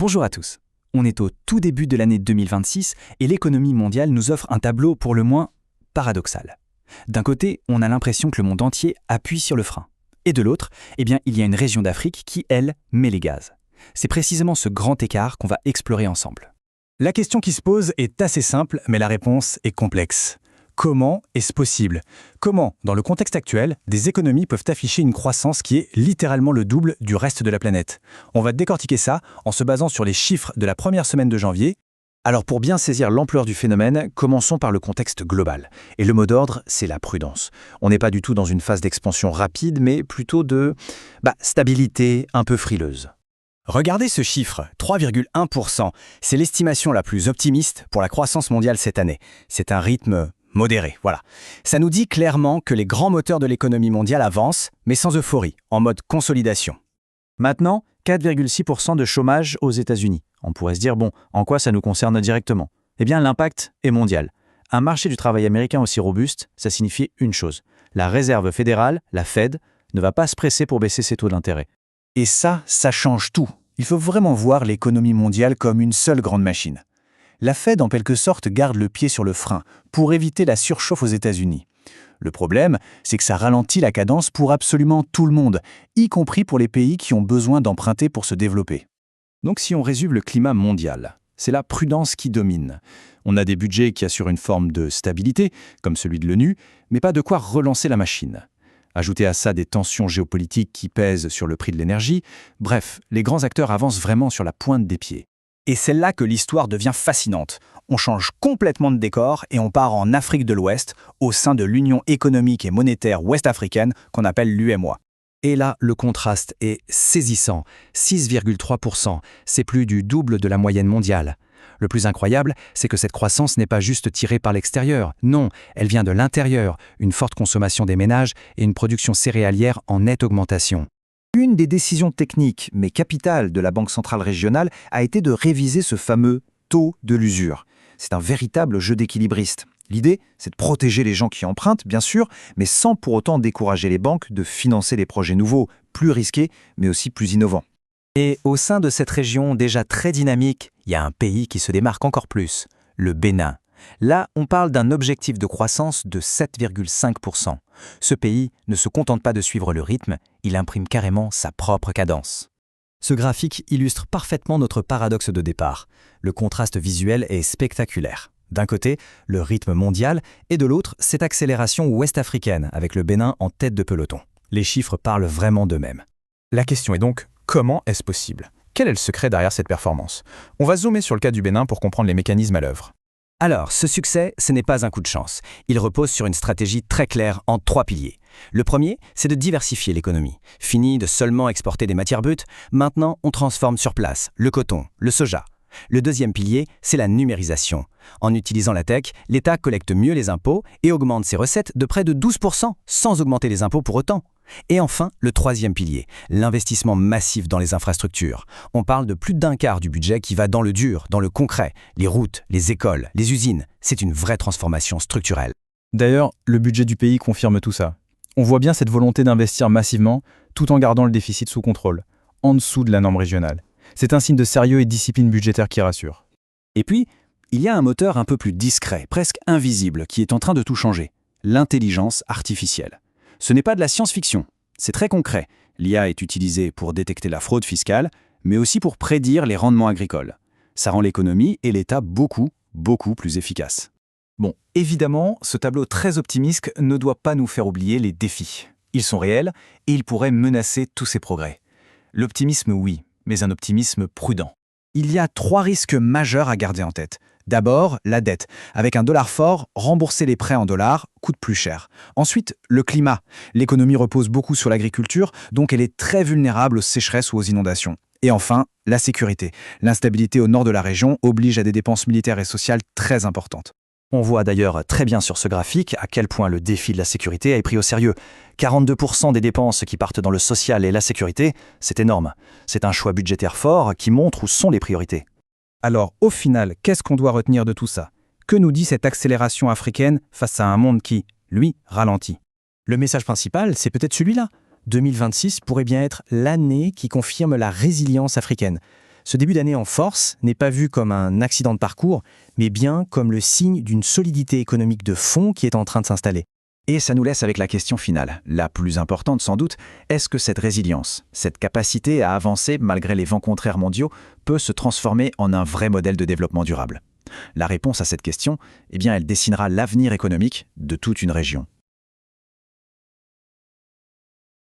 Bonjour à tous. On est au tout début de l'année 2026 et l'économie mondiale nous offre un tableau pour le moins paradoxal. D'un côté, on a l'impression que le monde entier appuie sur le frein. Et de l'autre, il y a une région d'Afrique qui, elle, met les gaz. C'est précisément ce grand écart qu'on va explorer ensemble. La question qui se pose est assez simple, mais la réponse est complexe. Comment est-ce possible? Comment, dans le contexte actuel, des économies peuvent afficher une croissance qui est littéralement le double du reste de la planète? On va décortiquer ça en se basant sur les chiffres de la première semaine de janvier. Alors pour bien saisir l'ampleur du phénomène, commençons par le contexte global. Et le mot d'ordre, c'est la prudence. On n'est pas du tout dans une phase d'expansion rapide, mais plutôt de stabilité un peu frileuse. Regardez ce chiffre, 3,1%. C'est l'estimation la plus optimiste pour la croissance mondiale cette année. C'est un rythme modéré, voilà. Ça nous dit clairement que les grands moteurs de l'économie mondiale avancent, mais sans euphorie, en mode consolidation. Maintenant, 4,6% de chômage aux États-Unis. On pourrait se dire, en quoi ça nous concerne directement? Eh bien, l'impact est mondial. Un marché du travail américain aussi robuste, ça signifie une chose. La Réserve fédérale, la Fed, ne va pas se presser pour baisser ses taux d'intérêt. Et ça change tout. Il faut vraiment voir l'économie mondiale comme une seule grande machine. La Fed, en quelque sorte, garde le pied sur le frein pour éviter la surchauffe aux États-Unis. Le problème, c'est que ça ralentit la cadence pour absolument tout le monde, y compris pour les pays qui ont besoin d'emprunter pour se développer. Donc si on résume le climat mondial, c'est la prudence qui domine. On a des budgets qui assurent une forme de stabilité, comme celui de l'ONU, mais pas de quoi relancer la machine. Ajoutez à ça des tensions géopolitiques qui pèsent sur le prix de l'énergie. Bref, les grands acteurs avancent vraiment sur la pointe des pieds. Et c'est là que l'histoire devient fascinante. On change complètement de décor et on part en Afrique de l'Ouest, au sein de l'Union économique et monétaire ouest-africaine qu'on appelle l'UEMOA. Et là, le contraste est saisissant. 6,3%, c'est plus du double de la moyenne mondiale. Le plus incroyable, c'est que cette croissance n'est pas juste tirée par l'extérieur. Non, elle vient de l'intérieur, une forte consommation des ménages et une production céréalière en nette augmentation. Une des décisions techniques, mais capitales de la Banque centrale régionale a été de réviser ce fameux taux de l'usure. C'est un véritable jeu d'équilibriste. L'idée, c'est de protéger les gens qui empruntent, bien sûr, mais sans pour autant décourager les banques de financer des projets nouveaux, plus risqués, mais aussi plus innovants. Et au sein de cette région déjà très dynamique, il y a un pays qui se démarque encore plus, le Bénin. Là, on parle d'un objectif de croissance de 7,5%. Ce pays ne se contente pas de suivre le rythme, il imprime carrément sa propre cadence. Ce graphique illustre parfaitement notre paradoxe de départ. Le contraste visuel est spectaculaire. D'un côté, le rythme mondial, et de l'autre, cette accélération ouest-africaine, avec le Bénin en tête de peloton. Les chiffres parlent vraiment d'eux-mêmes. La question est donc, comment est-ce possible? Quel est le secret derrière cette performance? On va zoomer sur le cas du Bénin pour comprendre les mécanismes à l'œuvre. Alors, ce succès, ce n'est pas un coup de chance. Il repose sur une stratégie très claire en 3 piliers. Le premier, c'est de diversifier l'économie. Fini de seulement exporter des matières brutes, maintenant on transforme sur place le coton, le soja. Le deuxième pilier, c'est la numérisation. En utilisant la tech, l'État collecte mieux les impôts et augmente ses recettes de près de 12%, sans augmenter les impôts pour autant. Et enfin, le troisième pilier, l'investissement massif dans les infrastructures. On parle de plus d'un quart du budget qui va dans le dur, dans le concret. Les routes, les écoles, les usines, c'est une vraie transformation structurelle. D'ailleurs, le budget du pays confirme tout ça. On voit bien cette volonté d'investir massivement, tout en gardant le déficit sous contrôle, en dessous de la norme régionale. C'est un signe de sérieux et de discipline budgétaire qui rassure. Et puis, il y a un moteur un peu plus discret, presque invisible, qui est en train de tout changer. L'intelligence artificielle. Ce n'est pas de la science-fiction, c'est très concret. L'IA est utilisée pour détecter la fraude fiscale, mais aussi pour prédire les rendements agricoles. Ça rend l'économie et l'État beaucoup plus efficaces. Évidemment, ce tableau très optimiste ne doit pas nous faire oublier les défis. Ils sont réels et ils pourraient menacer tous ces progrès. L'optimisme, oui, mais un optimisme prudent. Il y a 3 risques majeurs à garder en tête. D'abord, la dette. Avec un dollar fort, rembourser les prêts en dollars coûte plus cher. Ensuite, le climat. L'économie repose beaucoup sur l'agriculture, donc elle est très vulnérable aux sécheresses ou aux inondations. Et enfin, la sécurité. L'instabilité au nord de la région oblige à des dépenses militaires et sociales très importantes. On voit d'ailleurs très bien sur ce graphique à quel point le défi de la sécurité est pris au sérieux. 42% des dépenses qui partent dans le social et la sécurité, c'est énorme. C'est un choix budgétaire fort qui montre où sont les priorités. Alors, au final, qu'est-ce qu'on doit retenir de tout ça? Que nous dit cette accélération africaine face à un monde qui, lui, ralentit? Le message principal, c'est peut-être celui-là. 2026 pourrait bien être l'année qui confirme la résilience africaine. Ce début d'année en force n'est pas vu comme un accident de parcours, mais bien comme le signe d'une solidité économique de fond qui est en train de s'installer. Et ça nous laisse avec la question finale, la plus importante sans doute, est-ce que cette résilience, cette capacité à avancer malgré les vents contraires mondiaux, peut se transformer en un vrai modèle de développement durable? La réponse à cette question, eh bien, elle dessinera l'avenir économique de toute une région.